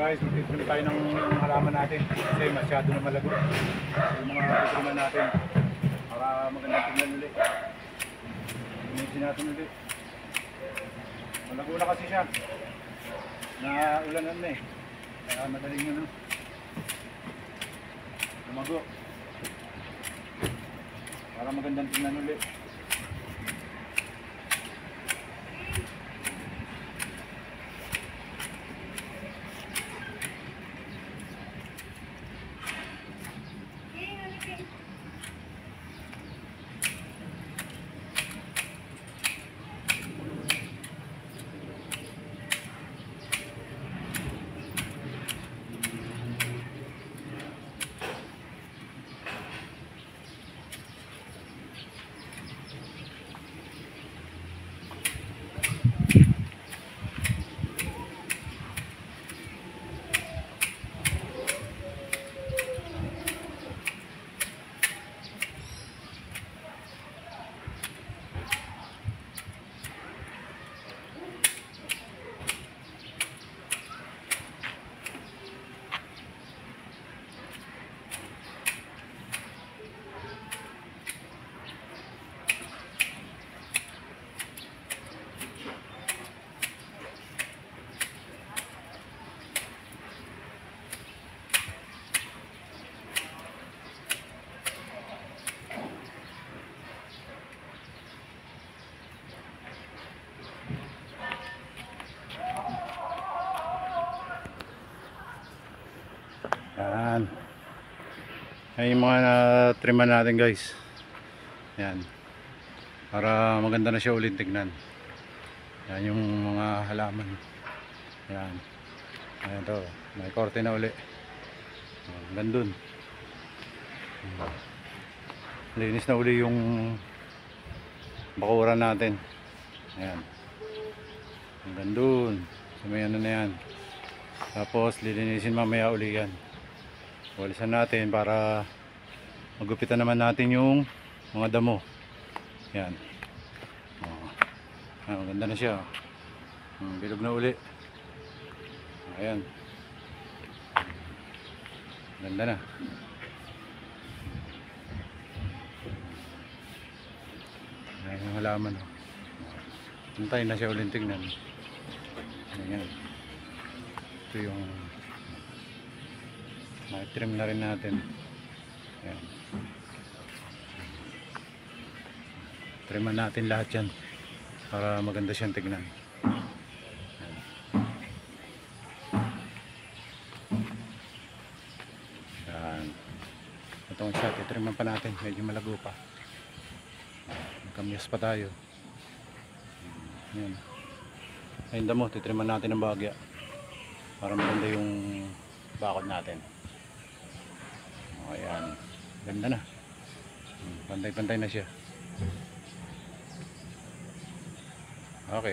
guys, magtitrim tayo ng halaman natin kasi masyado na malago yung mga titriman natin para magandang tingnan ulit. Linisin natin ulit. Malago na kasi siya, na ulanan na eh, kaya madaling yun lumago para magandang tingnan ulit. Yan. Yan yung mga na-triman natin guys. Yan. Para maganda na siya ulit tignan. Yan yung mga halaman. Yan. Ayan to. May korte na uli. Gandun. Linis na uli yung bakuran natin. Ayan. Gandun. So may ano na yan. Tapos lilinisin mamaya uli yan. Walisan natin para magupitan naman natin yung mga damo. Yan. Maganda na siya. Bilog na uli. Ayan. Ganda na. Ayan yung halaman. Hintayin na siya ulit tignan. Ayan. Ito yung trim na rin natin. Ayan. Triman natin lahat yan para maganda siyang tignan. Ayan. Ayan. Itong siya, titriman pa natin. Medyo malago pa. Kamyas pa tayo. Ayan. Ayun damo, titriman natin ng bagya para maganda yung bakod natin. Ayan, ganda na. Pantay-pantay na siya.